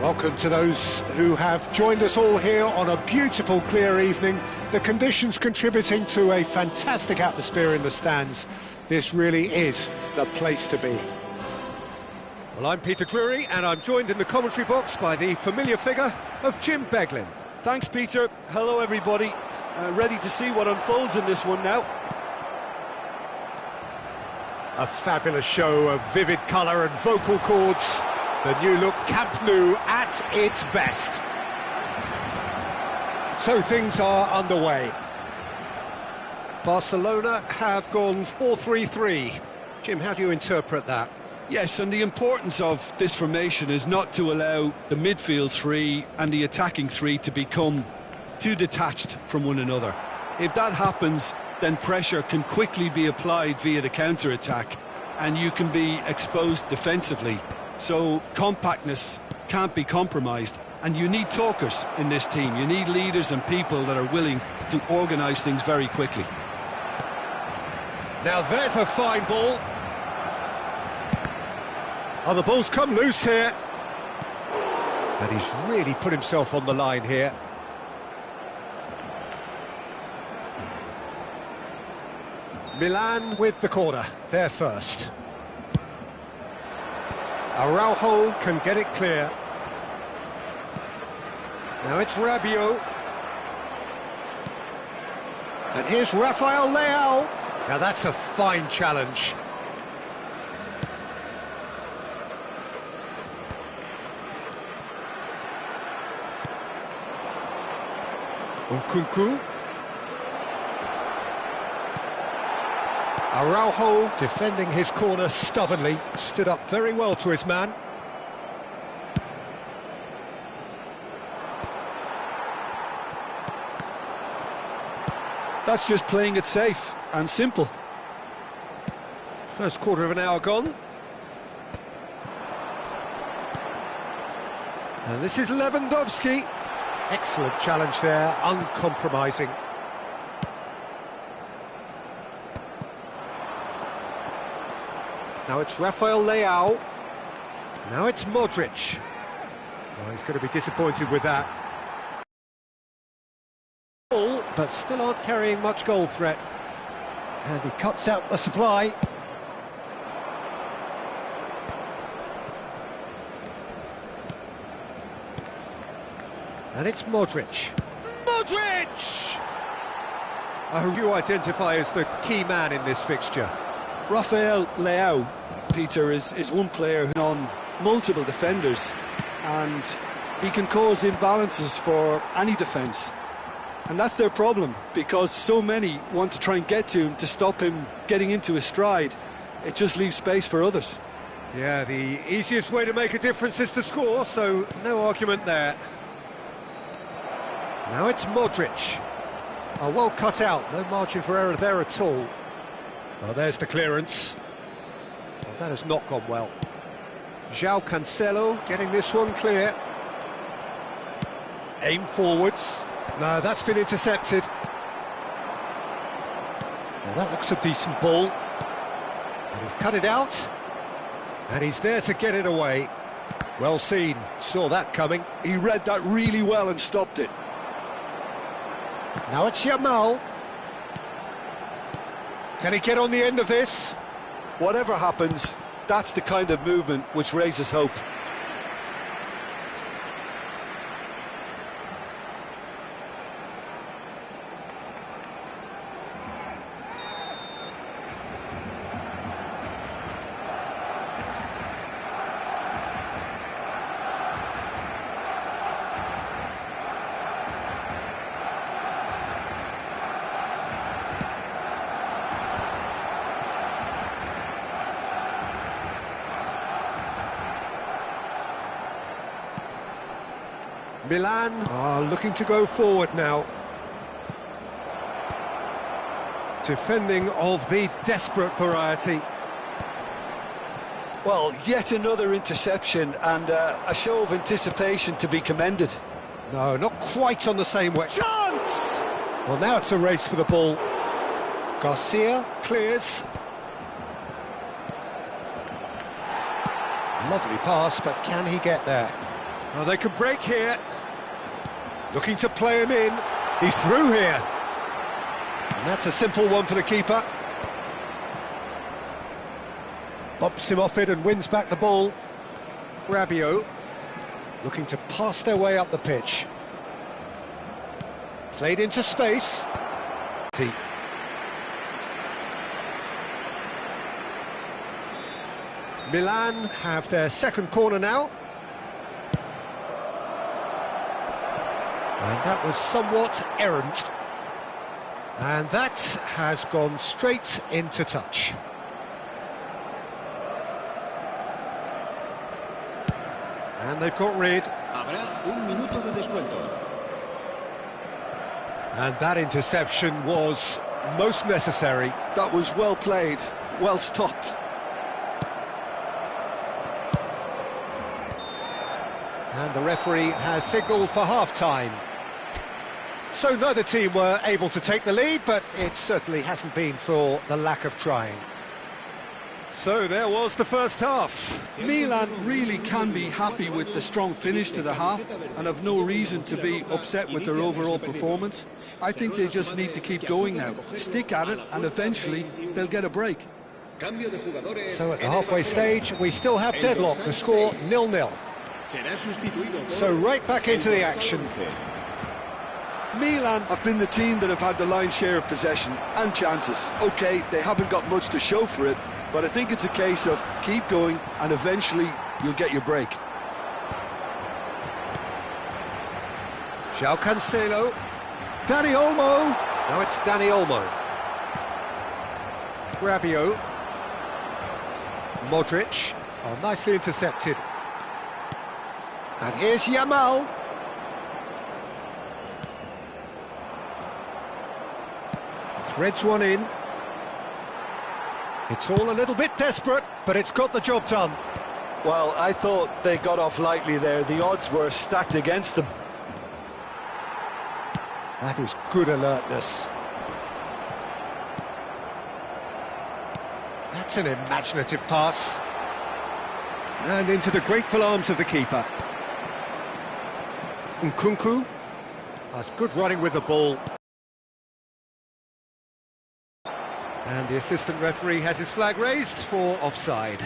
Welcome to those who have joined us all here on a beautiful, clear evening. The conditions contributing to a fantastic atmosphere in the stands. This really is the place to be. Well, I'm Peter Drury, and I'm joined in the commentary box by the familiar figure of Jim Beglin. Thanks, Peter. Hello, everybody. Ready to see what unfolds in this one now. A fabulous show of vivid colour and vocal cords. The new look Camp Nou at its best. So things are underway. Barcelona have gone 4-3-3. Jim, how do you interpret that? Yes, and the importance of this formation is not to allow the midfield three and the attacking three to become too detached from one another. If that happens, then pressure can quickly be applied via the counter-attack, and you can be exposed defensively. So compactness can't be compromised, and you need talkers in this team. You need leaders and people that are willing to organise things very quickly. Now there's a fine ball. Oh, the ball's come loose here. And he's really put himself on the line here. Milan with the corner, they're first. Araujo can get it clear. Now it's Rabiot. And here's Rafael Leao. Now that's a fine challenge. Nkunku. Araujo defending his corner stubbornly, stood up very well to his man. That's just playing it safe and simple. First quarter of an hour gone. And this is Lewandowski. Excellent challenge there, uncompromising. Now it's Rafael Leao. Now it's Modric. Well, he's going to be disappointed with that. But still aren't carrying much goal threat. And he cuts out the supply. And it's Modric. Modric! Who you identify as the key man in this fixture? Rafael Leao, Peter, is one player on multiple defenders, and he can cause imbalances for any defence. And that's their problem, because so many want to try and get to him to stop him getting into his stride. It just leaves space for others. Yeah, the easiest way to make a difference is to score, so no argument there. Now it's Modric. Oh, well cut out, no margin for error there at all. Well, there's the clearance. Well, that has not gone well. João Cancelo getting this one clear. Aim forwards. No, that's been intercepted. Now that looks a decent ball. And he's cut it out. And he's there to get it away. Well seen, saw that coming. He read that really well and stopped it. Now it's Yamal. Can he get on the end of this? Whatever happens, that's the kind of movement which raises hope. Milan are looking to go forward now. Defending of the desperate variety. Well, yet another interception and a show of anticipation to be commended. No, not quite on the same way. Chance! Well, now it's a race for the ball. Garcia clears. Lovely pass, but can he get there? Oh, they could break here. Looking to play him in. He's through here. And that's a simple one for the keeper. Bumps him off it and wins back the ball. Rabiot looking to pass their way up the pitch. Played into space. Milan have their second corner now. And that was somewhat errant. And that has gone straight into touch. And they've got rid. Habrá un minuto de descuento. And that interception was most necessary. That was well played, well stopped. And the referee has signalled for half-time. So neither team were able to take the lead, but it certainly hasn't been for the lack of trying. So there was the first half. Milan really can be happy with the strong finish to the half and have no reason to be upset with their overall performance. I think they just need to keep going now, stick at it, and eventually they'll get a break. So at the halfway stage, we still have deadlock, the score 0-0. So right back into the action. Milan have been the team that have had the lion's share of possession and chances. OK, they haven't got much to show for it, but I think it's a case of keep going and eventually you'll get your break. João Cancelo. Dani Olmo. Now it's Dani Olmo. Rabiot. Modric. Oh, nicely intercepted. And here's Yamal. Threads one in. It's all a little bit desperate, but it's got the job done. Well, I thought they got off lightly there. The odds were stacked against them. That is good alertness. That's an imaginative pass. And into the grateful arms of the keeper. Nkunku. That's good running with the ball. And the assistant referee has his flag raised for offside.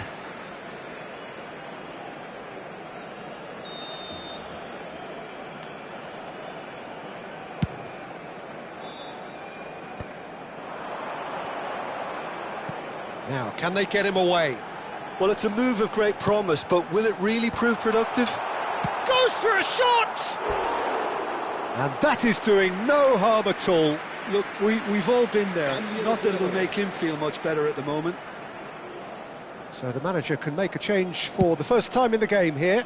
Now, can they get him away? Well, it's a move of great promise, but will it really prove productive? Goes for a shot! And that is doing no harm at all. Look, we've all been there. Not that it'll make him feel much better at the moment. So the manager can make a change for the first time in the game here.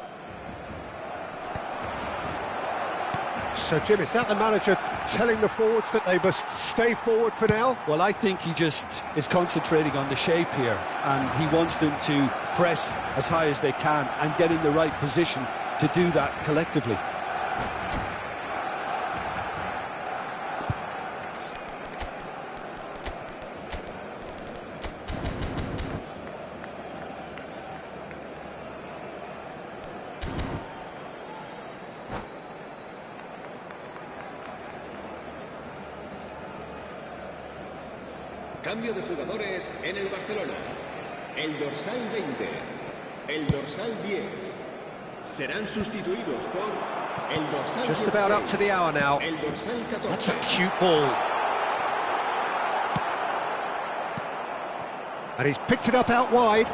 So, Jim, is that the manager telling the forwards that they must stay forward for now? Well, I think he just is concentrating on the shape here, and he wants them to press as high as they can and get in the right position to do that collectively. Cambio de jugadores en el Barcelona. El dorsal 20, el dorsal 10 serán sustituidos por el dorsal. Just about up to the hour now. El dorsal 14. That's a cute ball. And he's picked it up out wide.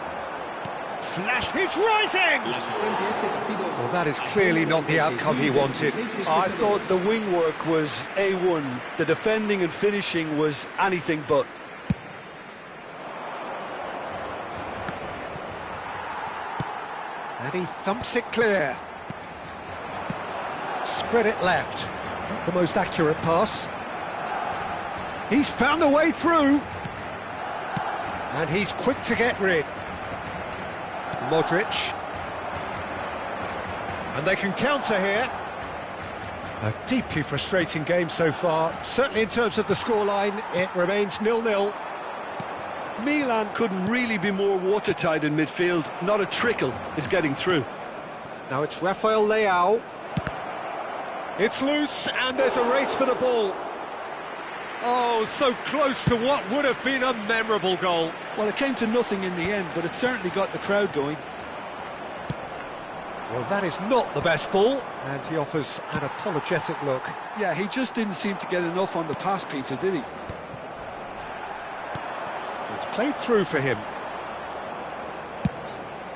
Flash, it's rising! Well, that is clearly not the outcome he wanted. I thought the wing work was A1. The defending and finishing was anything but. And he thumps it clear. Spread it left. Not the most accurate pass. He's found a way through. And he's quick to get rid. Modric. And they can counter here. A deeply frustrating game so far. Certainly in terms of the scoreline, it remains 0-0. Milan couldn't really be more watertight in midfield. Not a trickle is getting through. Now it's Rafael Leao. It's loose, and there's a race for the ball. Oh, so close to what would have been a memorable goal. Well, it came to nothing in the end, but it certainly got the crowd going. Well, that is not the best ball, and he offers an apologetic look. Yeah, he just didn't seem to get enough on the pass, Peter, did he? It's played through for him.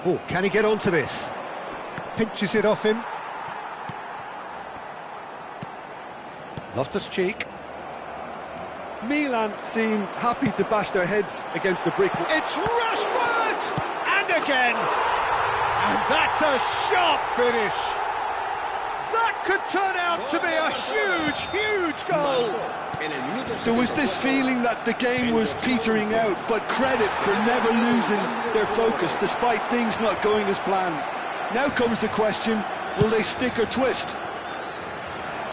Oh, can he get onto this? Pinches it off him. Loftus-Cheek. Milan seem happy to bash their heads against the brick. It's Rashford! And again! And that's a sharp finish! That could turn out to be a huge, huge goal! There was this feeling that the game was petering out, but credit for never losing their focus despite things not going as planned. Now comes the question, will they stick or twist?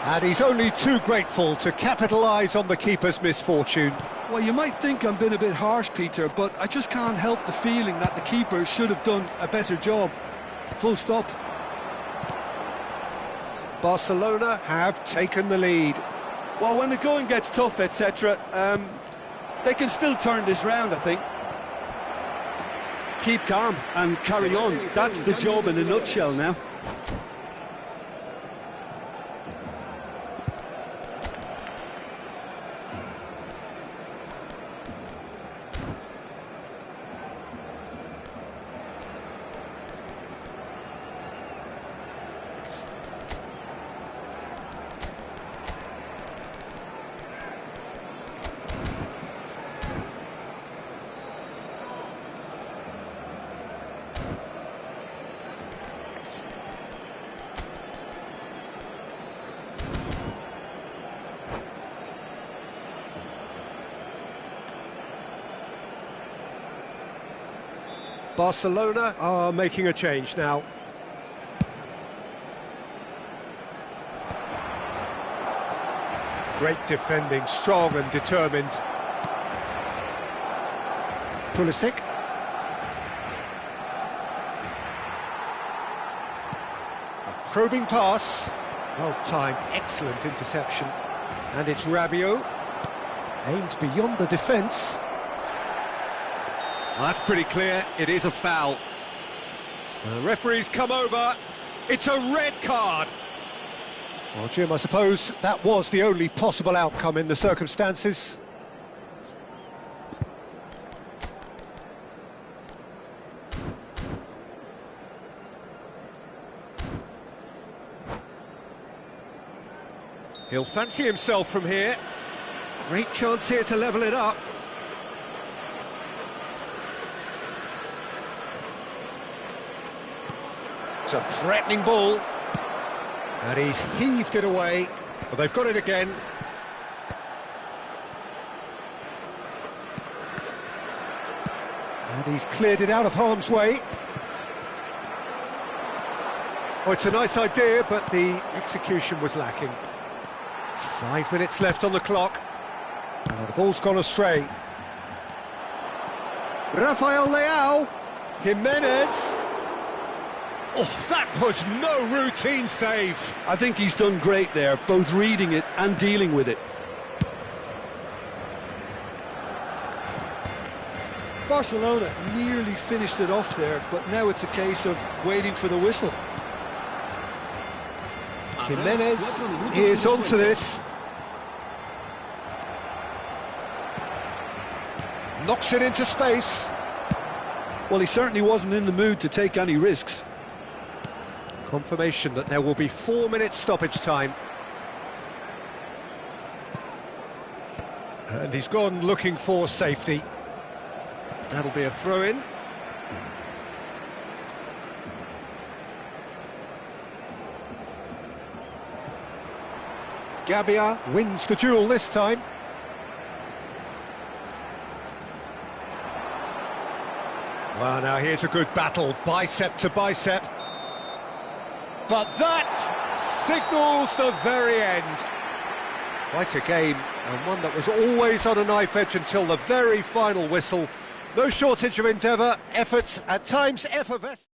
And he's only too grateful to capitalise on the keeper's misfortune. Well, you might think I'm being a bit harsh, Peter, but I just can't help the feeling that the keeper should have done a better job. Full stop. Barcelona have taken the lead. Well, when the going gets tough, etc., they can still turn this round, I think. Keep calm and carry on. That's the job in a nutshell now. Barcelona are making a change now. Great defending, strong and determined. Pulisic. A probing pass. Well timed, excellent interception. And it's Rabiot. Aimed beyond the defence. Well, that's pretty clear, it is a foul. The referee's come over, it's a red card. Well, Jim, I suppose that was the only possible outcome in the circumstances. He'll fancy himself from here. Great chance here to level it up. It's a threatening ball, and he's heaved it away. Well, they've got it again. And he's cleared it out of harm's way. Oh, it's a nice idea, but the execution was lacking. 5 minutes left on the clock. Oh, the ball's gone astray. Rafael Leao. Jimenez. Oh, that was no routine save. I think he's done great there, both reading it and dealing with it. Barcelona nearly finished it off there, but now it's a case of waiting for the whistle. Jimenez is onto this. Knocks it into space. Well, he certainly wasn't in the mood to take any risks. Confirmation that there will be 4 minutes stoppage time. And he's gone looking for safety. That'll be a throw-in. Gabbia wins the duel this time. Well, now here's a good battle, bicep to bicep. But that signals the very end. Quite a game, and one that was always on a knife edge until the very final whistle. No shortage of endeavour, effort, at times effervescent.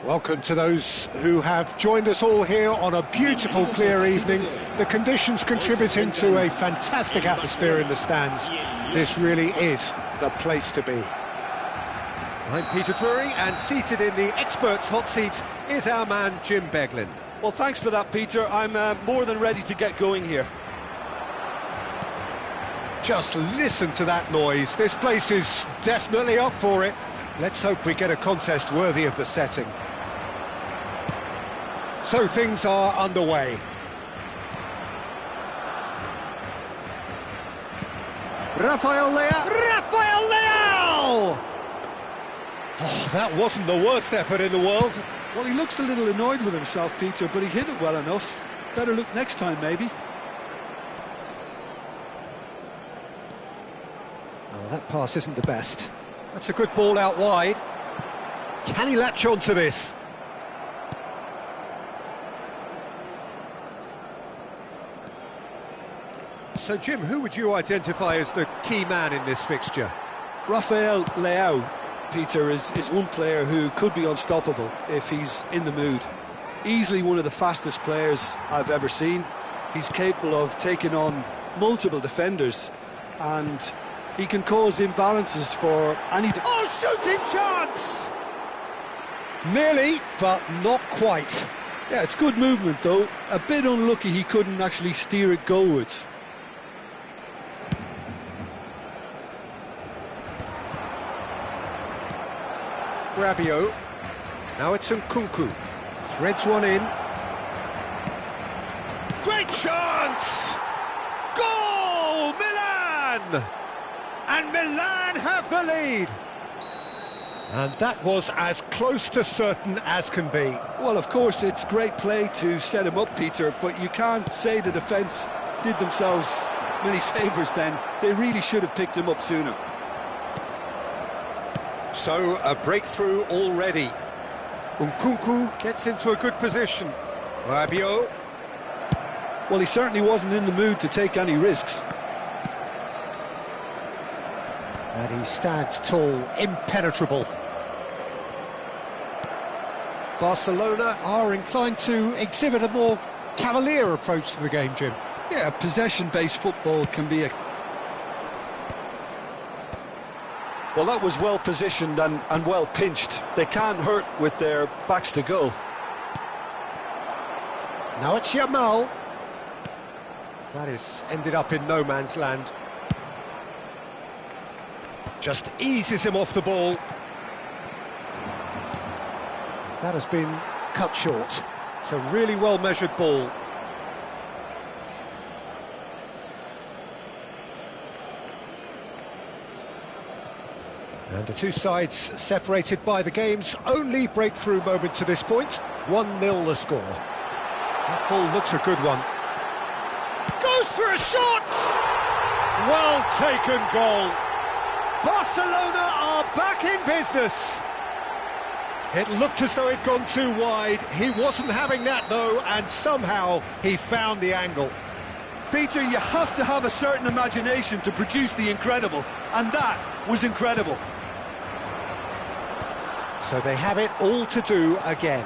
Welcome to those who have joined us all here on a beautiful, clear evening. The conditions contributing to a fantastic atmosphere in the stands. This really is the place to be. I'm Peter Drury, and seated in the experts' hot seat is our man Jim Beglin. Well, thanks for that, Peter. I'm more than ready to get going here. Just listen to that noise. This place is definitely up for it. Let's hope we get a contest worthy of the setting. So things are underway. Rafael Leao! Oh, that wasn't the worst effort in the world. Well, he looks a little annoyed with himself, Peter, but he hit it well enough. Better look next time, maybe. Oh, that pass isn't the best. That's a good ball out wide. Can he latch on to this? So, Jim, who would you identify as the key man in this fixture? Rafael Leao, Peter, is one player who could be unstoppable if he's in the mood. Easily one of the fastest players I've ever seen. He's capable of taking on multiple defenders, and he can cause imbalances for any... Oh, shooting chance! Nearly, but not quite. Yeah, it's good movement, though. A bit unlucky he couldn't actually steer it goalwards. Rabiot. Now it's Nkunku. Threads one in. Great chance! Goal! Milan! And Milan have the lead. And that was as close to certain as can be. Well, of course, it's great play to set him up, Peter, but you can't say the defence did themselves many favours then. They really should have picked him up sooner. So, a breakthrough already. Nkunku gets into a good position. Rabiot. Well, he certainly wasn't in the mood to take any risks. And he stands tall, impenetrable. Barcelona are inclined to exhibit a more cavalier approach to the game, Jim. Yeah, possession-based football can be a... Well, that was well positioned and well pinched. They can't hurt with their backs to goal. Now it's Yamal. That is ended up in no man's land. Just eases him off the ball. That has been cut short. It's a really well measured ball. And the two sides separated by the game's only breakthrough moment to this point. 1-0 the score. That ball looks a good one. Goes for a shot! Well taken goal. Barcelona are back in business. It looked as though it'd gone too wide. He wasn't having that though, and somehow he found the angle. Peter, you have to have a certain imagination to produce the incredible, and that was incredible. So they have it all to do again.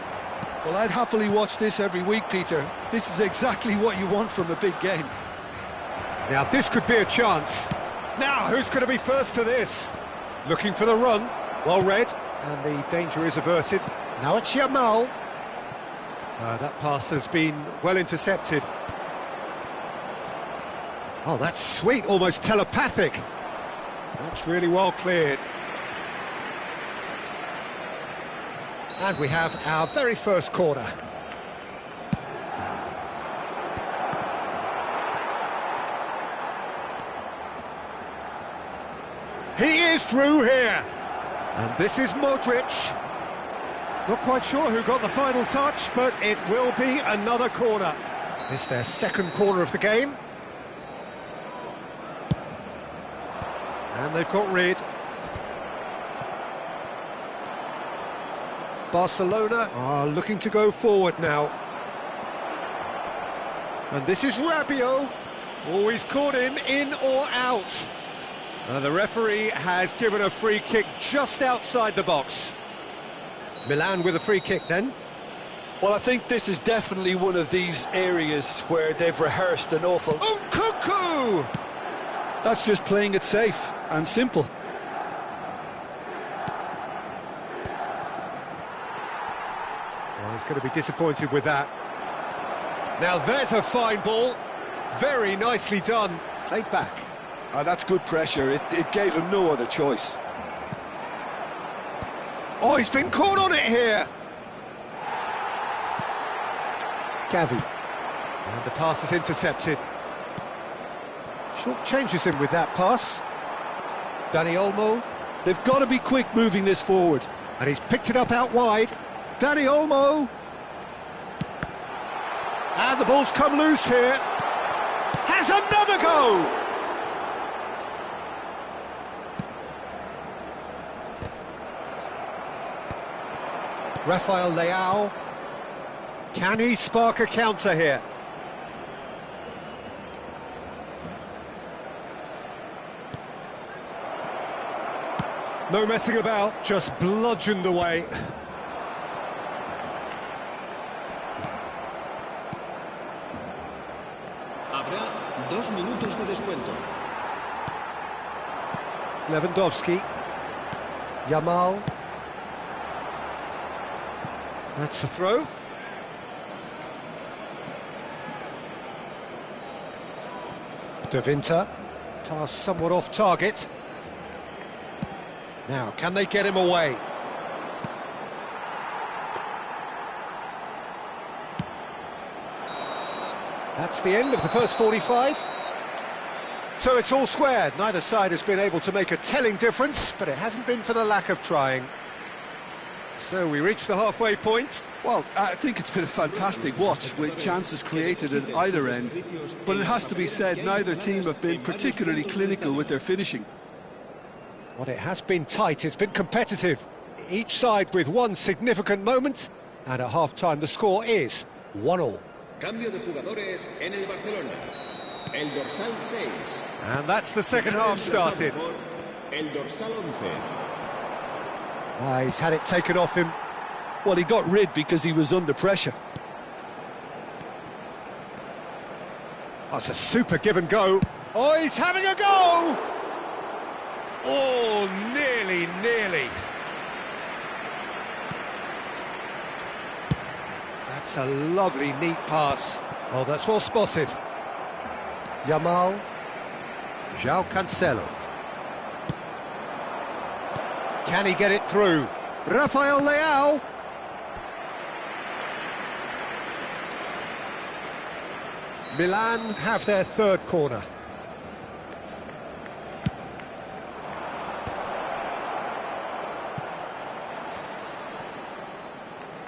Well, I'd happily watch this every week, Peter. This is exactly what you want from a big game. Now this could be a chance. Now who's going to be first to this? Looking for the run. Well read, and the danger is averted. Now it's Yamal. That pass has been well intercepted. Oh, that's sweet, almost telepathic. That's really well cleared. And we have our very first corner. He is through here. And this is Modric. Not quite sure who got the final touch, but it will be another corner. It's their second corner of the game. And they've got rid. Barcelona are looking to go forward now. And this is Rabiot. Oh, he's caught him in or out. The referee has given a free kick just outside the box. Milan with a free kick then. Well, I think this is definitely one of these areas where they've rehearsed an awful... Nkunku! That's just playing it safe and simple. Well, he's going to be disappointed with that. Now there's a fine ball. Very nicely done. Played back. That's good pressure. It gave him no other choice. Oh, he's been caught on it here. Gavi. And the pass is intercepted. Short changes him with that pass. Dani Olmo. They've got to be quick moving this forward. And he's picked it up out wide. Dani Olmo. And the ball's come loose here. Has another go! Rafael Leao. Can he spark a counter here? No messing about, just bludgeoned away. Habrá 2 minutos de descuento. Lewandowski. Yamal. That's the throw. De Winter. Pass somewhat off target. Now, can they get him away? That's the end of the first 45. So it's all squared. Neither side has been able to make a telling difference, but it hasn't been for the lack of trying. So we reach the halfway point. Well, I think it's been a fantastic watch with chances created at either end. But it has to be said, neither team have been particularly clinical with their finishing. Well, it has been tight, it's been competitive. Each side with one significant moment. And at half-time the score is 1-1. Cambio de jugadores en el Barcelona. El dorsal 6. And that's the second half started. El dorsal 11. He's had it taken off him. Well, he got rid because he was under pressure. That's a super give and go. Oh, he's having a go! Oh, nearly. That's a lovely, neat pass. Oh, that's well spotted. Yamal. João Cancelo. Can he get it through? Rafael Leao. Milan have their third corner.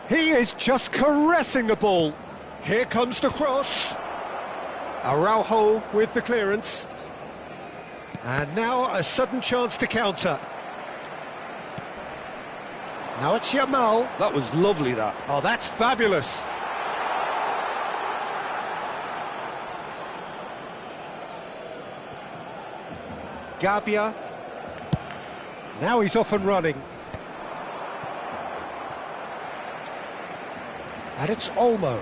He is just caressing the ball. Here comes the cross. Araujo with the clearance. And now a sudden chance to counter. Now it's Yamal. That was lovely, that. Oh, that's fabulous. Gabia. Now he's off and running. And it's Olmo.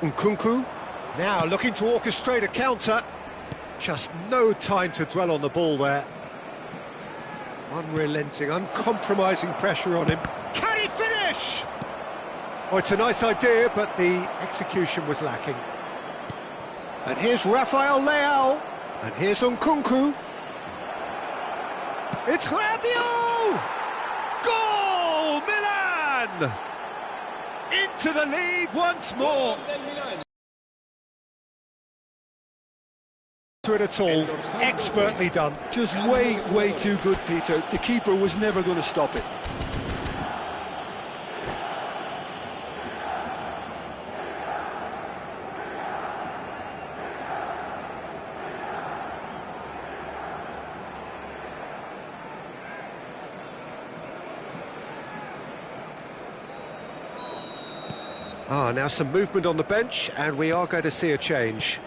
Nkunku. Now looking to orchestrate a counter. Just no time to dwell on the ball there. Unrelenting, uncompromising pressure on him. Can he finish? Oh, it's a nice idea, but the execution was lacking. And here's Rafael Leao. And here's Nkunku. It's Rabiot! Goal! Milan! Into the lead once more. To it at all, expertly done. Just way too good, Peter. The keeper was never going to stop it. Now some movement on the bench, and we are going to see a change.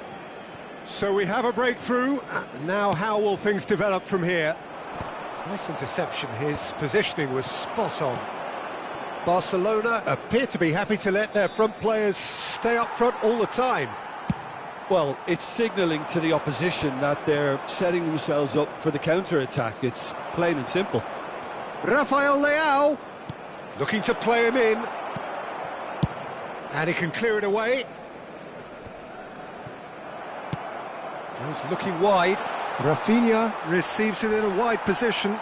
So we have a breakthrough. Now how will things develop from here? Nice interception, his positioning was spot on. Barcelona appear to be happy to let their front players stay up front all the time. Well, it's signalling to the opposition that they're setting themselves up for the counter-attack. It's plain and simple. Rafael Leao looking to play him in. And he can clear it away. He's looking wide. Rafinha receives it in a wide position.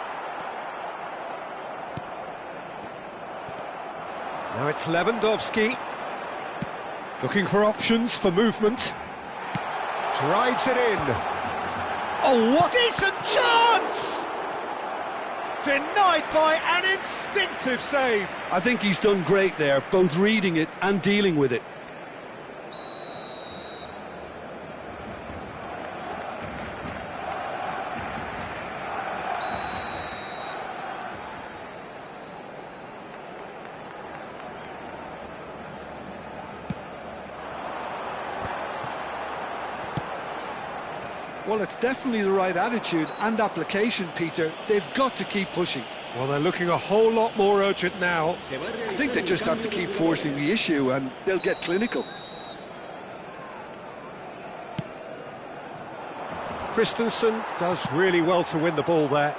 Now it's Lewandowski. Looking for options for movement. Drives it in. Oh, what decent chance! Denied by an instinctive save. I think he's done great there, both reading it and dealing with it. Well, it's definitely the right attitude and application, Peter. They've got to keep pushing. Well, they're looking a whole lot more urgent now. I think they just have to keep forcing the issue and they'll get clinical. Christensen does really well to win the ball there.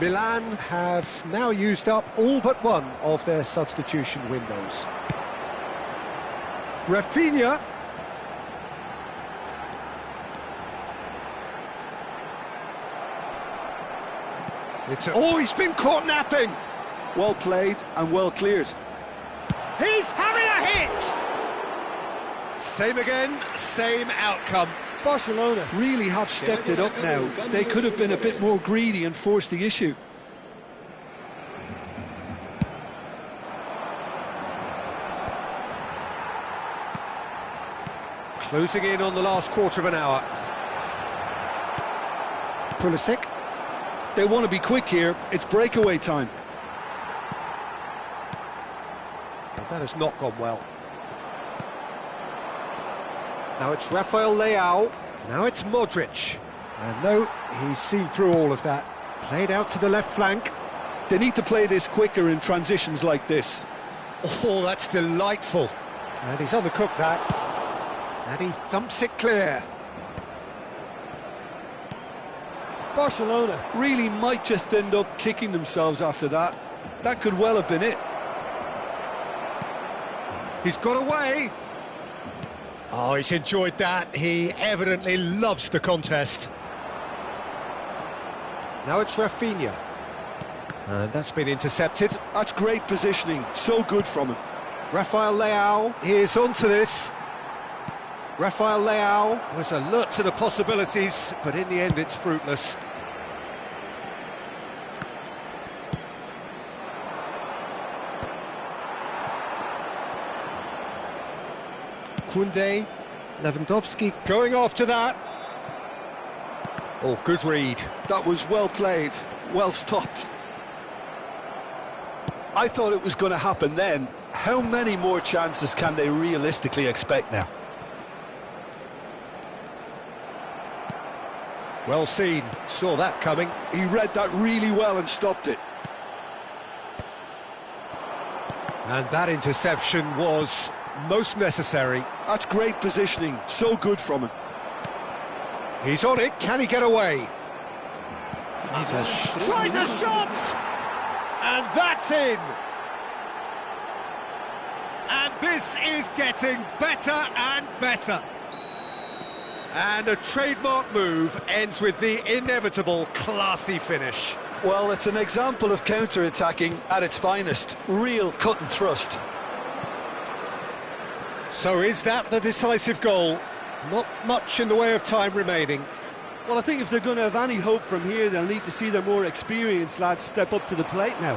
Milan have now used up all but one of their substitution windows. Rafinha. He's been caught napping. Well played and well cleared. He's having a hit. Same again, same outcome. Barcelona really have stepped it up now. They could have been a bit more greedy and forced the issue. Closing in on the last quarter of an hour. Pulisic. They want to be quick here. It's breakaway time. Well, that has not gone well. Now it's Rafael Leao. Now it's Modric. And no, he's seen through all of that. Played out to the left flank. They need to play this quicker in transitions like this. Oh, that's delightful. And he's undercooked that. And he thumps it clear. Barcelona really might just end up kicking themselves after that. That could well have been it. He's got away. Oh, he's enjoyed that. He evidently loves the contest. Now it's Rafinha. And that's been intercepted. That's great positioning. So good from him. Rafael Leao is onto this. Rafael Leao was alert to the possibilities, but in the end it's fruitless. Koundé, Lewandowski going after that. Oh, good read. That was well played, well stopped. I thought it was going to happen then. How many more chances can they realistically expect now? Well seen, saw that coming. He read that really well and stopped it. And that interception was most necessary. That's great positioning, so good from him. He's on it, can he get away? Tries a shot! And that's in! And this is getting better and better. And a trademark move ends with the inevitable classy finish. Well, it's an example of counter-attacking at its finest. Real cut and thrust. So is that the decisive goal? Not much in the way of time remaining. Well, I think if they're going to have any hope from here, they'll need to see their more experienced lads step up to the plate now.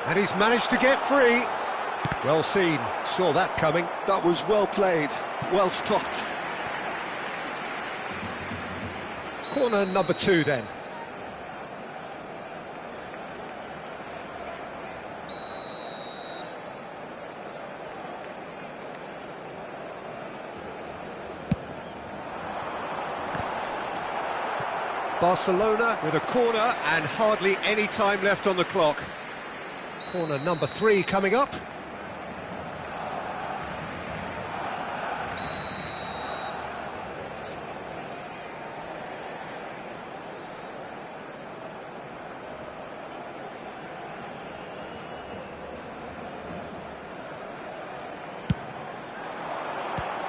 And he's managed to get free. Well seen, saw that coming. That was well played, well stopped. Corner number 2 then. Barcelona with a corner and hardly any time left on the clock. Corner number 3 coming up.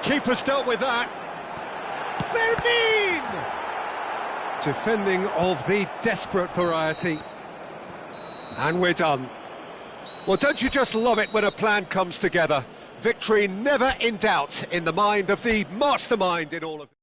Keeper's dealt with that. Vermin! Defending of the desperate variety. And we're done. Well, don't you just love it when a plan comes together? Victory never in doubt in the mind of the mastermind in all of it.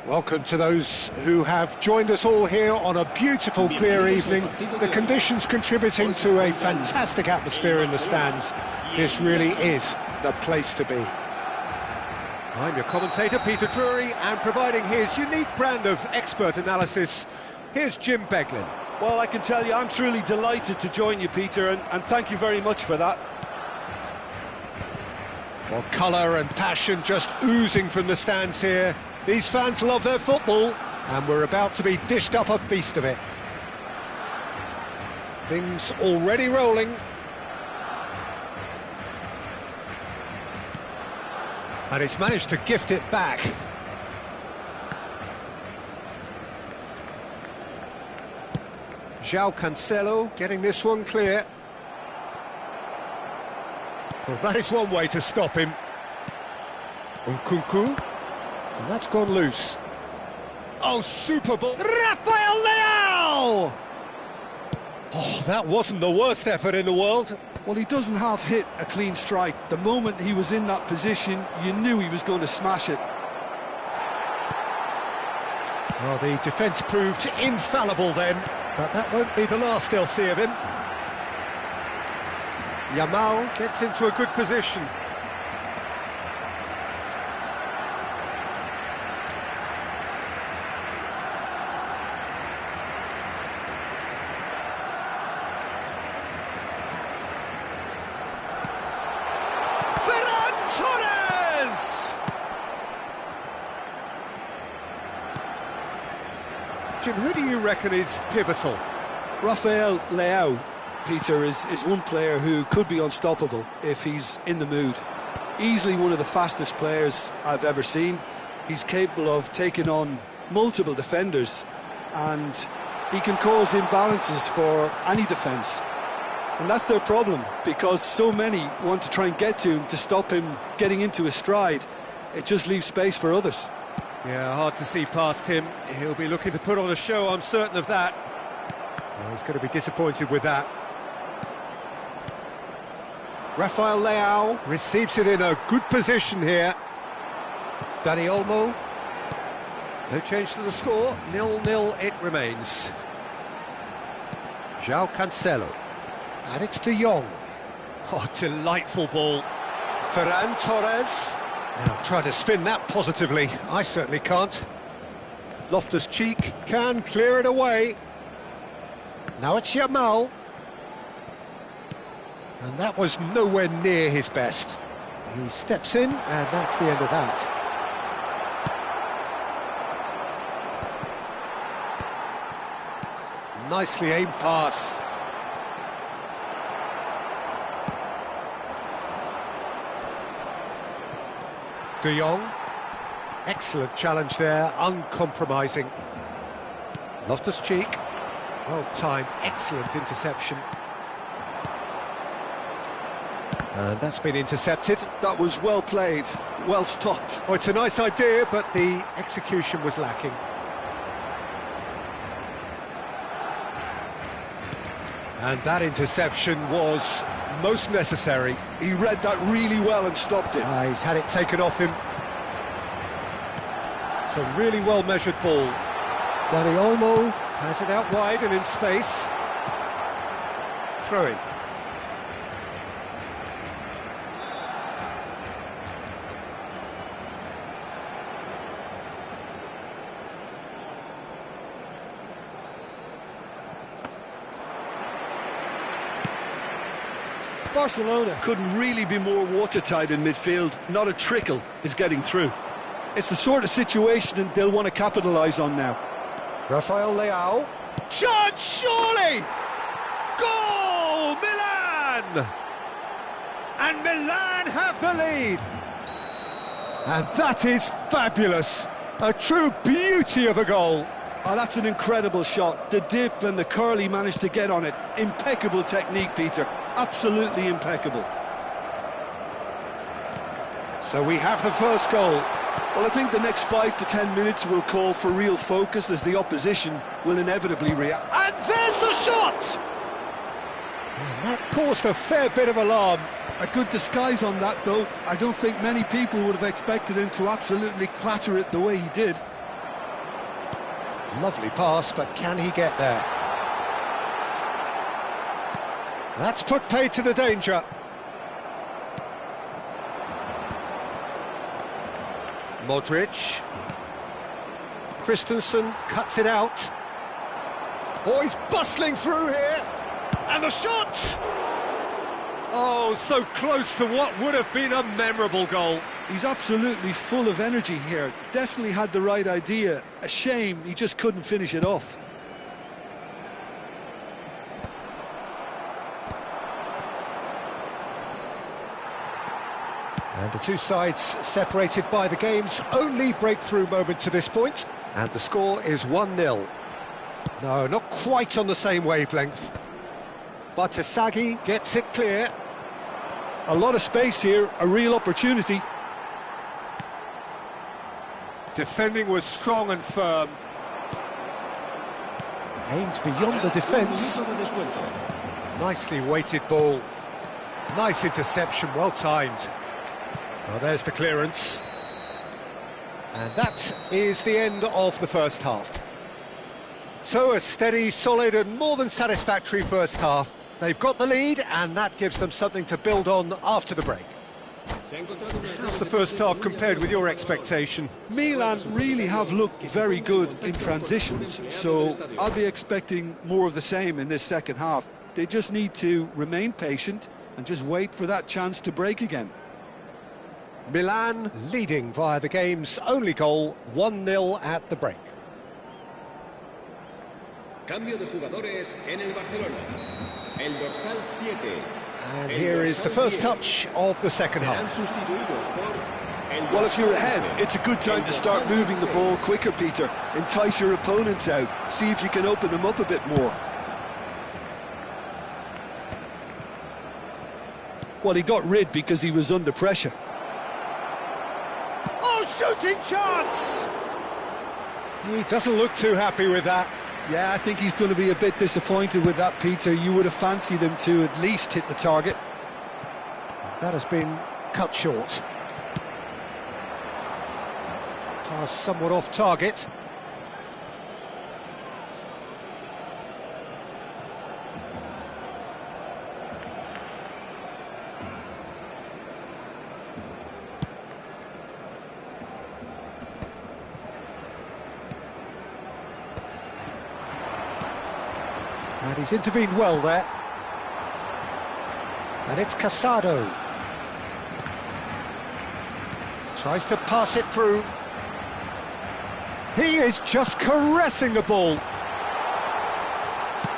Welcome to those who have joined us all here on a beautiful, clear evening. The conditions contributing to a fantastic atmosphere in the stands. This really is the place to be. I'm your commentator, Peter Drury, and providing his unique brand of expert analysis, here's Jim Beglin. Well, I can tell you, I'm truly delighted to join you, Peter, and thank you very much for that. Well, colour and passion just oozing from the stands here. These fans love their football, and we're about to be dished up a feast of it. Things already rolling. And it's managed to gift it back. João Cancelo getting this one clear. Well, that is one way to stop him. Nkunku. And that's gone loose. Oh, super ball. Rafael Leao! Oh, that wasn't the worst effort in the world. Well, he doesn't half hit a clean strike. The moment he was in that position, you knew he was going to smash it. Well, the defence proved infallible then, but that won't be the last they'll see of him. Yamal gets into a good position. Jim, who do you reckon is pivotal? Rafael Leao, Peter, is one player who could be unstoppable if he's in the mood. Easily one of the fastest players I've ever seen. He's capable of taking on multiple defenders, and he can cause imbalances for any defence. And that's their problem, because so many want to try and get to him to stop him getting into his stride. It just leaves space for others. Yeah, hard to see past him. He'll be looking to put on a show, I'm certain of that. Well, he's going to be disappointed with that. Rafael Leao receives it in a good position here. Dani Olmo. No change to the score. 0-0 it remains. João Cancelo. And it's De Jong. Oh, delightful ball. Ferran Torres. Now, try to spin that positively. I certainly can't. Loftus-Cheek can clear it away. Now it's Yamal. And that was nowhere near his best. He steps in, and that's the end of that. Nicely aimed pass. De Jong, excellent challenge there, uncompromising. Loftus-Cheek, well timed, excellent interception. And that's been intercepted. That was well played, well stopped. Oh, it's a nice idea, but the execution was lacking. And that interception was most necessary. He read that really well and stopped it. He's had it taken off him. It's a really well-measured ball. Dani Olmo has it out wide and in space. Throw in. Barcelona couldn't really be more watertight in midfield. Not a trickle is getting through. It's the sort of situation that they'll want to capitalise on now. Rafael Leao. Chance, surely! Goal! Milan! And Milan have the lead. And that is fabulous. A true beauty of a goal. Oh, that's an incredible shot. The dip and the curl he managed to get on it. Impeccable technique, Peter. Absolutely impeccable. So we have the first goal. Well, I think the next 5 to 10 minutes will call for real focus, as the opposition will inevitably react. And there's the shot! And that caused a fair bit of alarm. A good disguise on that, though. I don't think many people would have expected him to absolutely clatter it the way he did. Lovely pass, but can he get there? That's put paid to the danger. Modric. Christensen cuts it out. Oh, he's bustling through here. And the shot! Oh, so close to what would have been a memorable goal. He's absolutely full of energy here. Definitely had the right idea. A shame he just couldn't finish it off. And the two sides separated by the game's only breakthrough moment to this point. And the score is 1-0. No, not quite on the same wavelength. But Asagi gets it clear. A lot of space here, a real opportunity. Defending was strong and firm. Aimed beyond the defence. Nicely weighted ball. Nice interception, well timed. Well, there's the clearance. And that is the end of the first half. So a steady, solid and more than satisfactory first half. They've got the lead and that gives them something to build on after the break. How's the first half compared with your expectation? Milan really have looked very good in transitions, so I'll be expecting more of the same in this second half. They just need to remain patient and just wait for that chance to break again. Milan leading via the game's only goal, 1-0 at the break. Cambio de jugadores en el Barcelona. El dorsal 7. And here is the first touch of the second half. Well, if you're ahead, it's a good time to start moving the ball quicker, Peter. Entice your opponents out. See if you can open them up a bit more. Well, he got rid because he was under pressure. Oh, shooting chance! He doesn't look too happy with that. Yeah, I think he's going to be a bit disappointed with that, Peter. You would have fancied him to at least hit the target. That has been cut short. Pass somewhat off target. And he's intervened well there. And it's Casado. Tries to pass it through. He is just caressing the ball.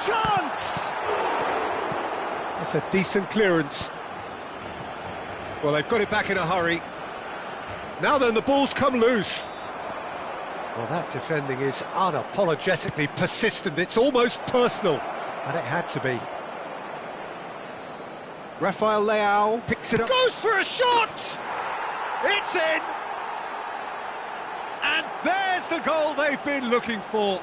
Chance! That's a decent clearance. Well, they've got it back in a hurry. Now then, the ball's come loose. Well, that defending is unapologetically persistent. It's almost personal. And it had to be. Rafael Leao picks it up. Goes for a shot! It's in! And there's the goal they've been looking for.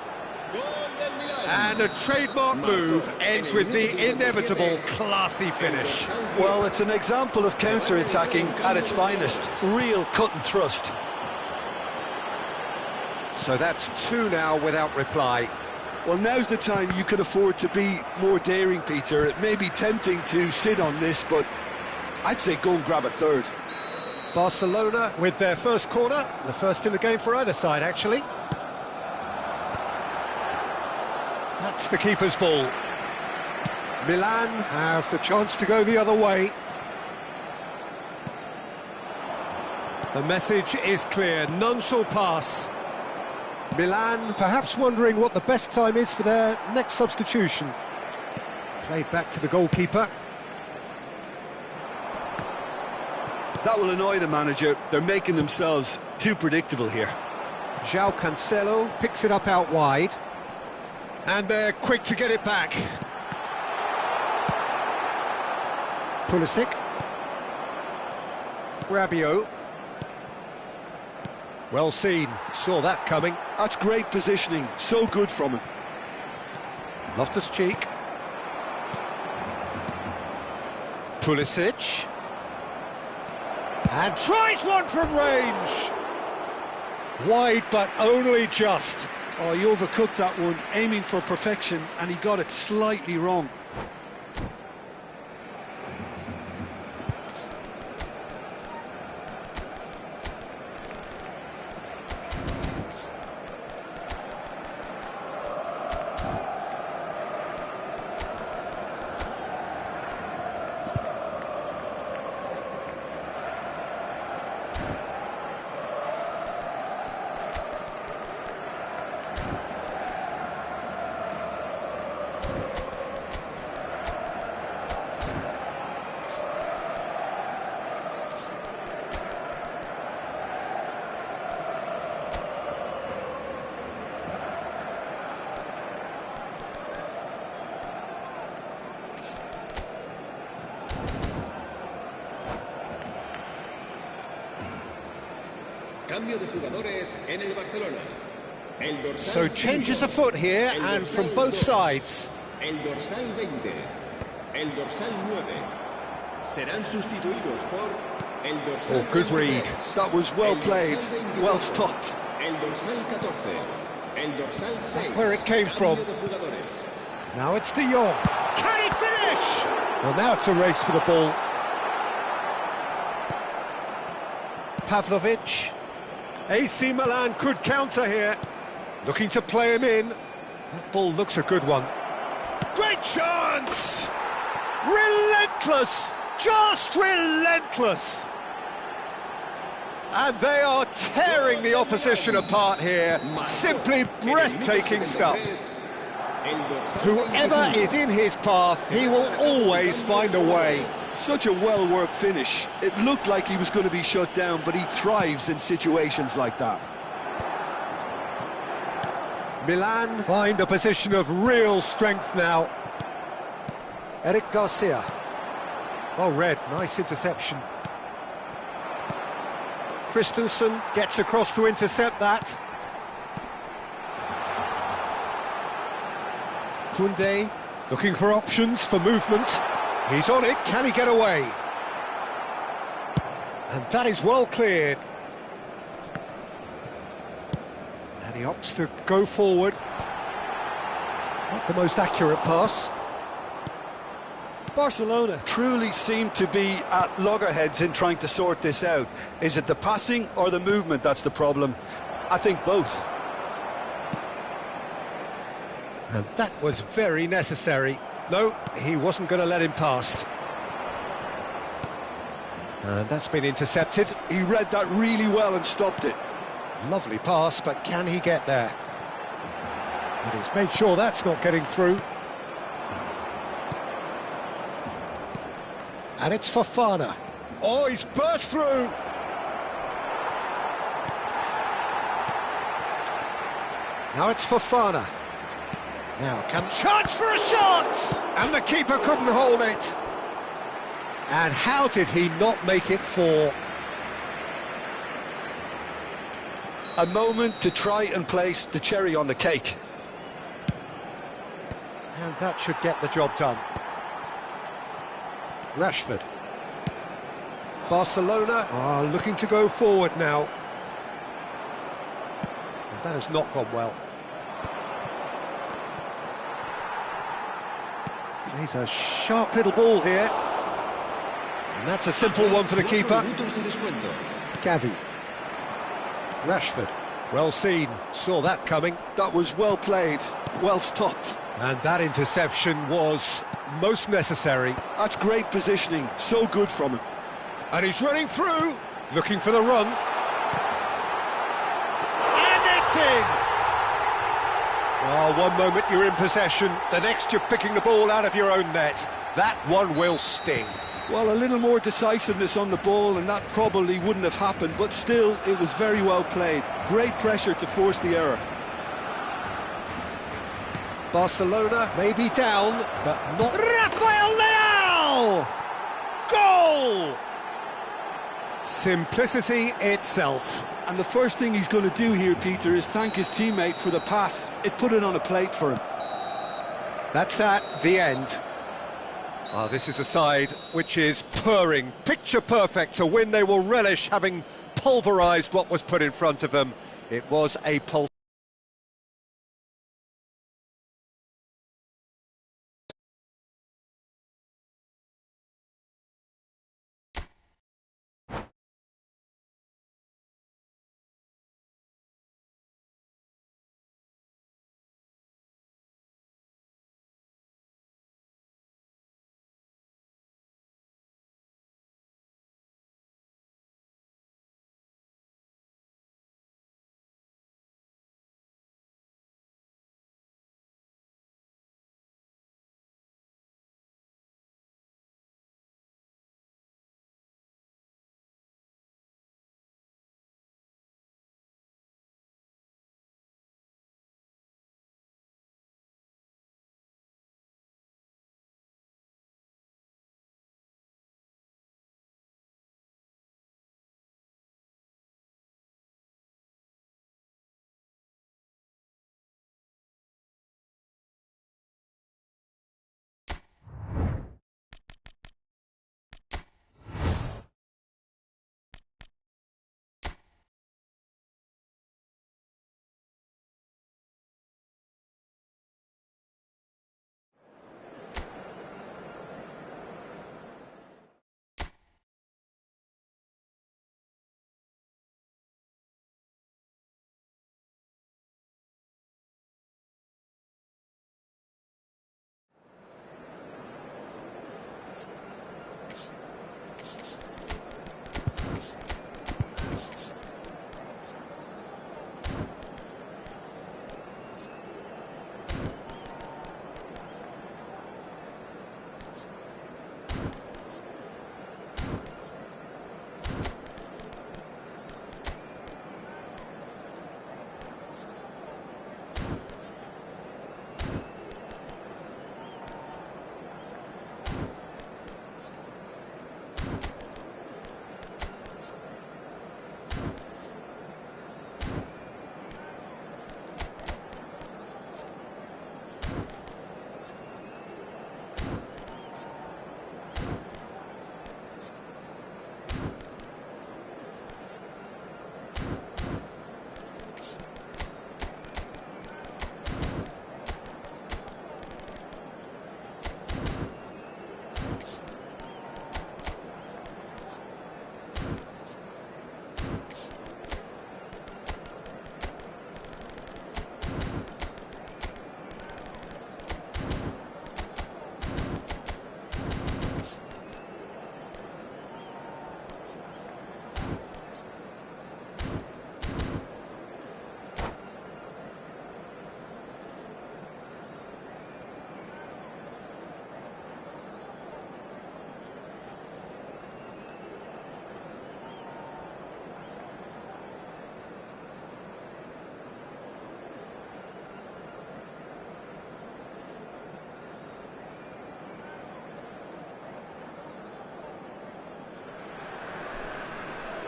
And a trademark move ends with the inevitable classy finish. Well, it's an example of counter-attacking at its finest. Real cut and thrust. So that's 2 now without reply. Well, now's the time you can afford to be more daring, Peter. It may be tempting to sit on this, but I'd say go and grab a third. Barcelona with their first corner, the first in the game for either side, actually. That's the keeper's ball. Milan have the chance to go the other way. The message is clear, none shall pass. Milan perhaps wondering what the best time is for their next substitution. Played back to the goalkeeper. That will annoy the manager. They're making themselves too predictable here. João Cancelo picks it up out wide. And they're quick to get it back. Pulisic. Rabiot. Well seen, saw that coming. That's great positioning, so good from him. Loftus-Cheek. Pulisic. And tries one from range. Wide, but only just. Oh, he overcooked that one, aiming for perfection, and he got it slightly wrong. Cambio de jugadores en el Barcelona. El dorsal So changes 5, afoot here, el and from dorsal both 2, sides. El dorsal 20, el dorsal 9, serán sustituidos por el dorsal Oh, good 23, read. That was well el played, dorsal 24, well stopped. El dorsal 14, el dorsal 6. Where it came from. Cambio de jugadores. Now it's De Jong. Can he finish? Well, now it's a race for the ball. Pavlovic. AC Milan could counter here. Looking to play him in. That ball looks a good one. Great chance! Relentless! Just relentless! And they are tearing the opposition apart here. Simply breathtaking stuff. Whoever is in his path, he will always find a way. Such a well-worked finish. It looked like he was going to be shut down, but he thrives in situations like that. Milan find a position of real strength now. Eric Garcia. Well read, nice interception. Christensen gets across to intercept that. Koundé looking for options for movement. He's on it, can he get away? And that is well cleared. And he opts to go forward. Not the most accurate pass. Barcelona truly seem to be at loggerheads in trying to sort this out. Is it the passing or the movement that's the problem? I think both. And that was very necessary. No, he wasn't going to let him past. And that's been intercepted. He read that really well and stopped it. Lovely pass, but can he get there? And he's made sure that's not getting through. And it's Fofana. Oh, he's burst through! Now it's Fofana. Now can... Chance for a shot! And the keeper couldn't hold it. And how did he not make it four? A moment to try and place the cherry on the cake. And that should get the job done. Rashford. Barcelona are looking to go forward now. And that has not gone well. Plays a sharp little ball here. And that's a simple one for the keeper. Gavi. Rashford. Well seen. Saw that coming. That was well played, well stopped. And that interception was most necessary. That's great positioning, so good from him. And he's running through, looking for the run. And it's in! Oh, one moment you're in possession, the next you're picking the ball out of your own net. That one will sting. Well, a little more decisiveness on the ball and that probably wouldn't have happened, but still, it was very well played. Great pressure to force the error. Barcelona may be down, but not... Rafael Leao! Goal! Simplicity itself. And the first thing he's going to do here, Peter, is thank his teammate for the pass. It put it on a plate for him. That's that, the end. Oh, this is a side which is purring, picture perfect to win. They will relish having pulverised what was put in front of them. It was a pulse.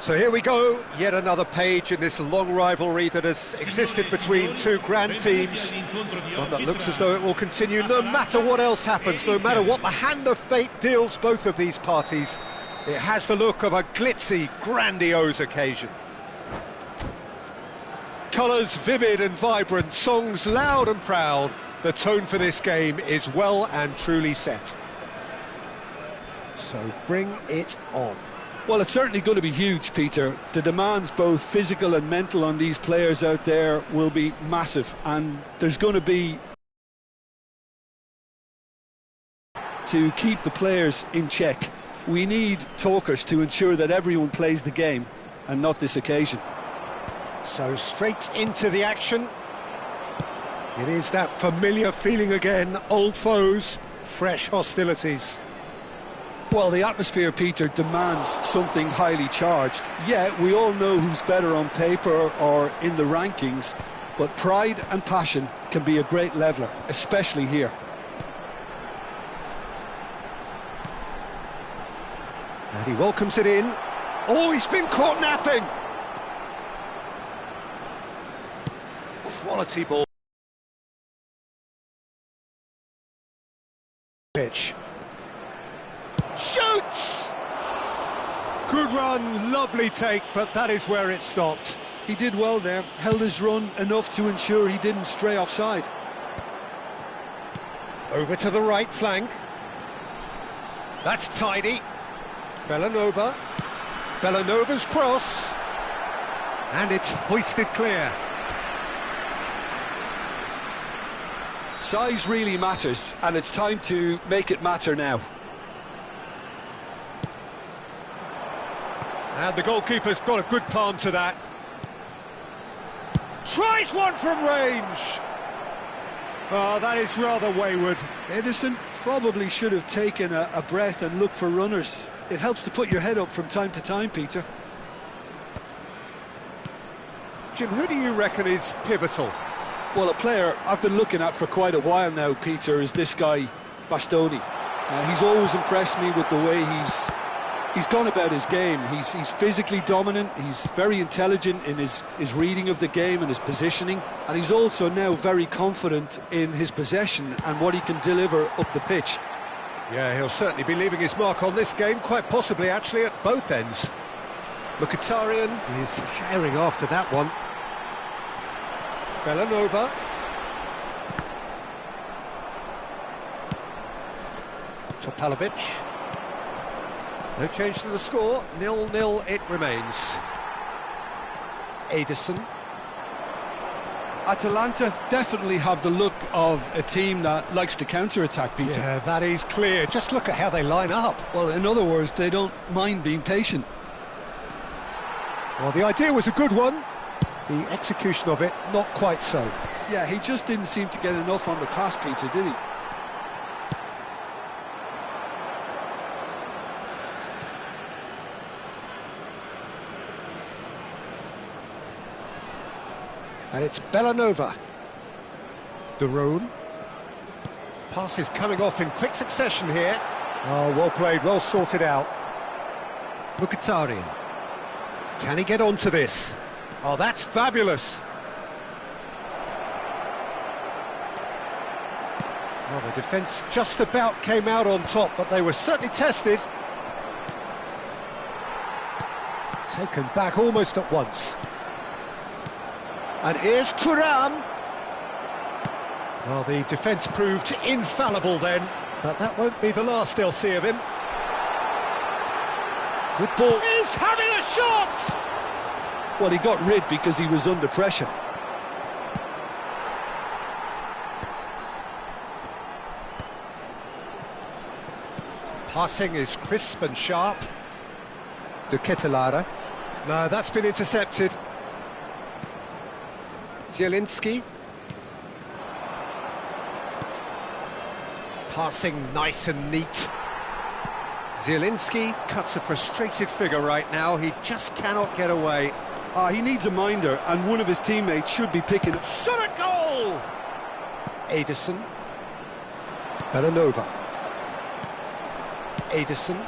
So here we go, yet another page in this long rivalry that has existed between two grand teams. One that looks as though it will continue no matter what else happens, no matter what the hand of fate deals both of these parties. It has the look of a glitzy, grandiose occasion. Colours vivid and vibrant, songs loud and proud. The tone for this game is well and truly set. So bring it on. Well, it's certainly going to be huge, Peter. The demands, both physical and mental, on these players out there will be massive, and there's going to be to keep the players in check. We need talkers to ensure that everyone plays the game and not this occasion. So straight into the action. It is that familiar feeling again, old foes, fresh hostilities. Well, the atmosphere, Peter, demands something highly charged. Yeah, we all know who's better on paper or in the rankings, but pride and passion can be a great leveller, especially here. And he welcomes it in. Oh, he's been caught napping! Quality ball. Pitch. Shoots! Good run, lovely take, but that is where it stopped. He did well there, held his run enough to ensure he didn't stray offside. Over to the right flank. That's tidy. Bellanova. Bellanova's cross. And it's hoisted clear. Size really matters, and it's time to make it matter now. And the goalkeeper's got a good palm to that. Tries one from range. Oh, that is rather wayward. Edison probably should have taken a breath and looked for runners. It helps to put your head up from time to time, Peter. Jim, who do you reckon is pivotal? Well, a player I've been looking at for quite a while now, Peter, is this guy, Bastoni. He's always impressed me with the way he's gone about his game. He's physically dominant, he's very intelligent in his reading of the game and his positioning, and he's also now very confident in his possession and what he can deliver up the pitch. Yeah, he'll certainly be leaving his mark on this game, quite possibly actually at both ends. Mkhitaryan is herring after that one. Bellanova. Topalovic. No change to the score, 0-0 it remains. Edison. Atalanta definitely have the look of a team that likes to counter-attack, Peter. Yeah, that is clear. Just look at how they line up. Well, in other words, they don't mind being patient. Well, the idea was a good one. The execution of it, not quite so. Yeah, he just didn't seem to get enough on the pass, Peter, did he? And it's Bellanova. Darone. Pass is coming off in quick succession here. Oh, well played, well sorted out. Mkhitaryan. Can he get onto this? Oh, that's fabulous. Well, the defence just about came out on top, but they were certainly tested. Taken back almost at once. And here's Thuram. Well, the defence proved infallible then, but that won't be the last they'll see of him. Good ball. He's having a shot! Well, he got rid because he was under pressure. Passing is crisp and sharp. Ketelara. No, that's been intercepted. Zielinski. Passing nice and neat. Zielinski cuts a frustrated figure right now. He just cannot get away. He needs a minder, and one of his teammates should be picking up. Shot a goal! Ederson. Belanova. Ederson.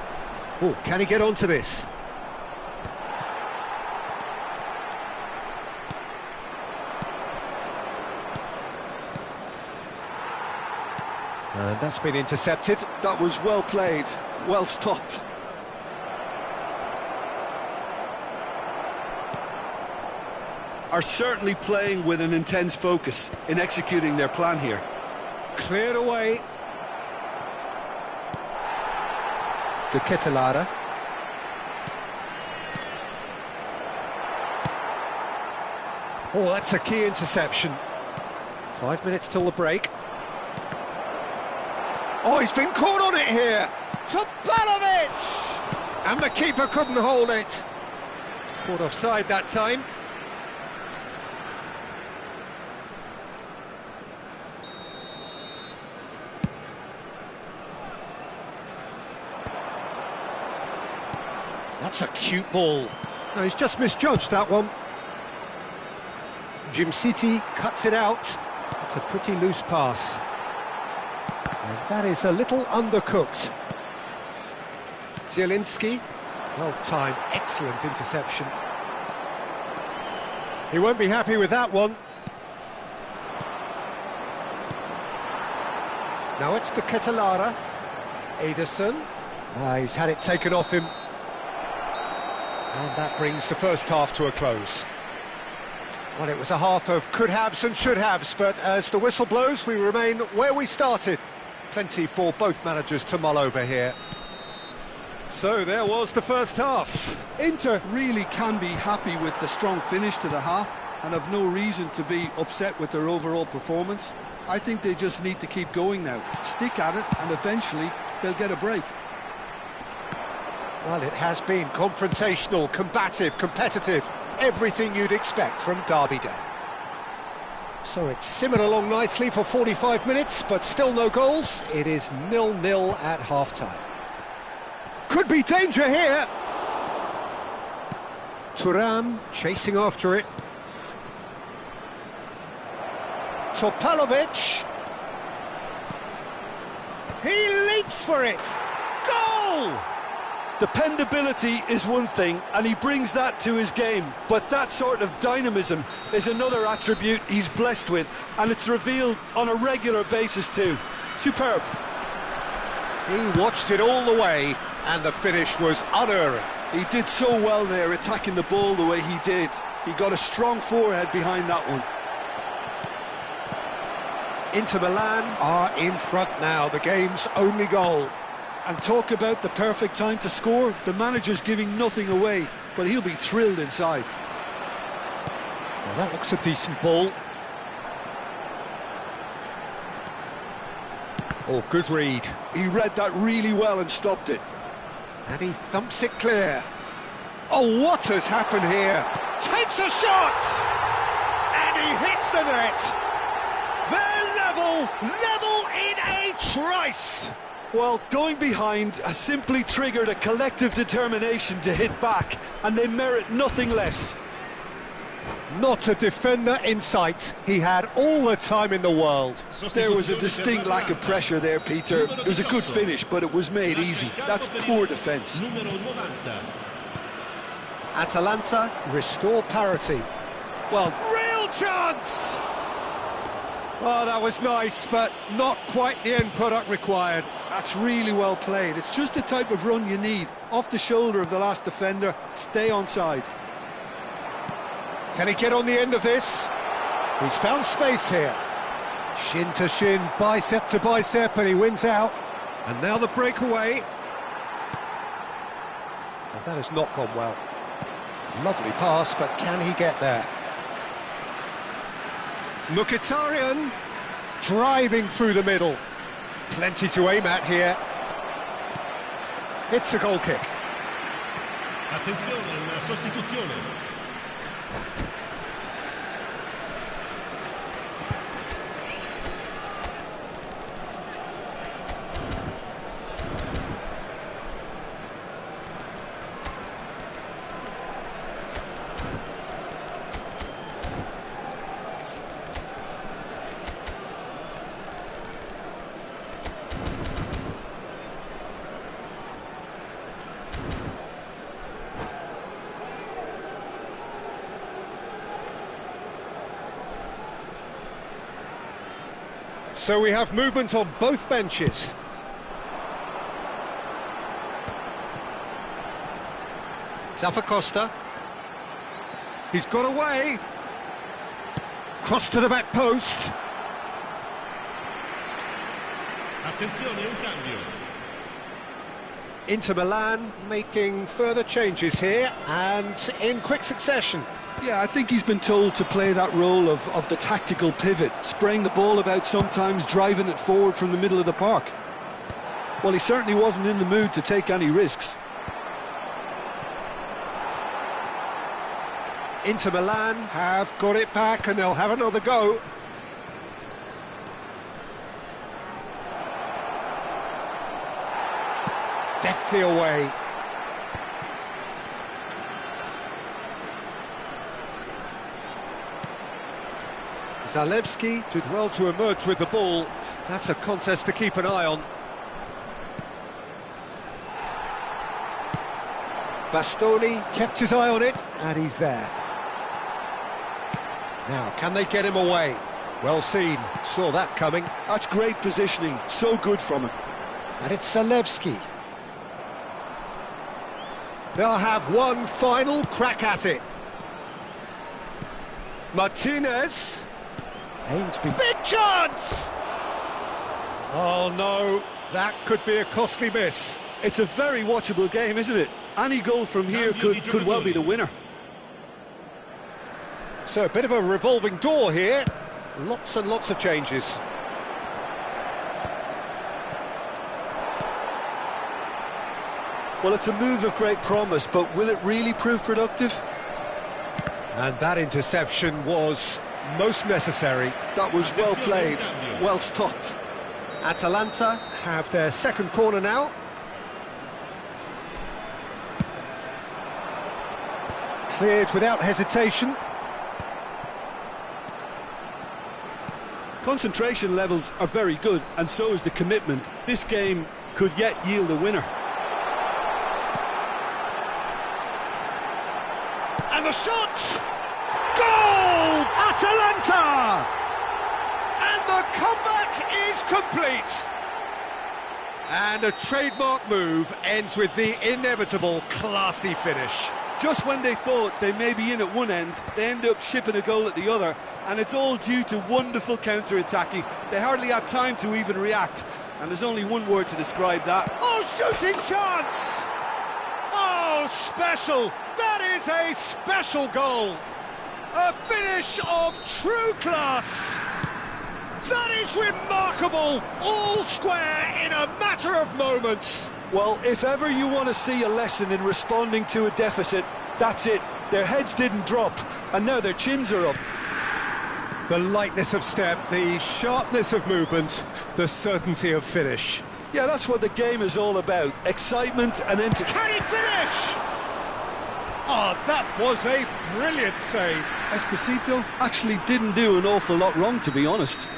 Oh, can he get onto this? And that's been intercepted. That was well played, well stopped. Are certainly playing with an intense focus in executing their plan here. Cleared away. Ketelara. Oh, that's a key interception. 5 minutes till the break. Oh, he's been caught on it here. Topalovic! And the keeper couldn't hold it. Caught offside that time. That's a cute ball. No, he's just misjudged that one. Jim City cuts it out. It's a pretty loose pass. And that is a little undercooked. Zielinski. Well timed, excellent interception. He won't be happy with that one. Now it's the Ketelara. Ederson. He's had it taken off him. And that brings the first half to a close. Well, it was a half of could-haves and should-haves, but as the whistle blows, we remain where we started. Plenty for both managers to mull over here. So there was the first half. Inter really can be happy with the strong finish to the half and have no reason to be upset with their overall performance. I think they just need to keep going now, stick at it, and eventually they'll get a break. Well, it has been confrontational, combative, competitive, everything you'd expect from Derby Day. So it's simmered along nicely for 45 minutes, but still no goals. It is 0-0 at half-time. Could be danger here. Thuram chasing after it. Topalovic. He leaps for it. Goal! Dependability is one thing, and he brings that to his game, but that sort of dynamism is another attribute he's blessed with, and it's revealed on a regular basis too. Superb. He watched it all the way, and the finish was unerring. He did so well there, attacking the ball the way he did. He got a strong forehead behind that one. Inter Milan are in front now, the game's only goal. And talk about the perfect time to score. The manager's giving nothing away, but he'll be thrilled inside. Well, that looks a decent ball. Oh, good read. He read that really well and stopped it. And he thumps it clear. Oh, what has happened here? Takes a shot! And he hits the net. They're level in a trice. Well, going behind has simply triggered a collective determination to hit back, and they merit nothing less. Not a defender in sight. He had all the time in the world. There was a distinct lack of pressure there, Peter. It was a good finish, but it was made easy. That's poor defence. Atalanta restore parity. Well, real chance! Oh, that was nice, but not quite the end product required. That's really well played. It's just the type of run you need. Off the shoulder of the last defender, stay onside. Can he get on the end of this? He's found space here. Shin to shin, bicep to bicep, and he wins out. And now the breakaway. Well, that has not gone well. Lovely pass, but can he get there? Mkhitaryan driving through the middle. Plenty to aim at here. It's a goal kick. Attenzione, una sostituzione. So we have movement on both benches. Costa. He's got away. Cross to the back post. Attenzione, un cambio. Inter Milan making further changes here and in quick succession. Yeah, I think he's been told to play that role of the tactical pivot, spraying the ball about sometimes, driving it forward from the middle of the park. Well, he certainly wasn't in the mood to take any risks. Inter Milan have got it back and they'll have another go. Deftly away. Zalewski did well to emerge with the ball. That's a contest to keep an eye on. Bastoni kept his eye on it, and he's there. Now, can they get him away? Well seen, saw that coming. That's great positioning, so good from him. And it's Zalewski. They'll have one final crack at it. Martinez. Big chance! Oh no, that could be a costly miss. It's a very watchable game, isn't it? Any goal from here could well be the winner. So a bit of a revolving door here. Lots and lots of changes. Well, it's a move of great promise, but will it really prove productive? And that interception was most necessary. That was well played, well stopped. Atalanta have their second corner now. Cleared without hesitation. Concentration levels are very good, and so is the commitment. This game could yet yield a winner. And the shot! Goal! Atalanta! And the comeback is complete. And a trademark move ends with the inevitable classy finish. Just when they thought they may be in at one end, they end up shipping a goal at the other, and it's all due to wonderful counter-attacking. They hardly had time to even react, and there's only one word to describe that. Oh, shooting chance! Oh, special! That is a special goal! A finish of true class! That is remarkable! All square in a matter of moments! Well, if ever you want to see a lesson in responding to a deficit, that's it. Their heads didn't drop, and now their chins are up. The lightness of step, the sharpness of movement, the certainty of finish. Yeah, that's what the game is all about. Excitement and entertainment. Can he finish? Oh, that was a brilliant save. Esposito actually didn't do an awful lot wrong, to be honest.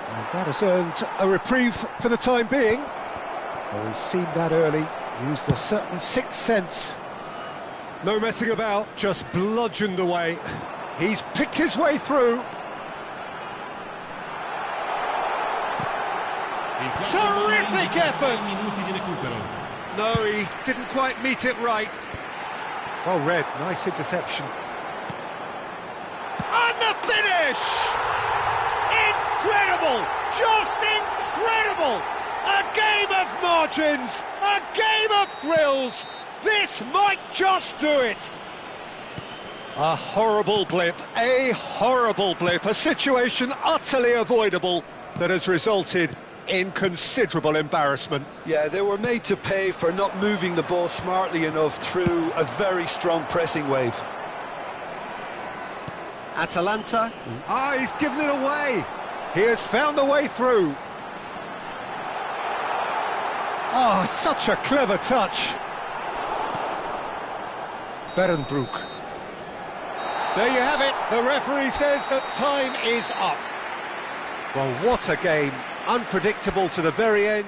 And that has earned a reprieve for the time being. Well, we've seen that early, used a certain sixth sense. No messing about, just bludgeoned away. He's picked his way through. Terrific effort! No, he didn't quite meet it right. Well read, nice interception. And the finish! Incredible! Just incredible! A game of margins, a game of thrills. This might just do it. A horrible blip, a situation utterly avoidable that has resulted in considerable embarrassment. Yeah, they were made to pay for not moving the ball smartly enough through a very strong pressing wave. Atalanta. He's given it away. He has found the way through. Oh, such a clever touch. Berenbroek. There you have it. The referee says that time is up. Well, what a game. Unpredictable to the very end.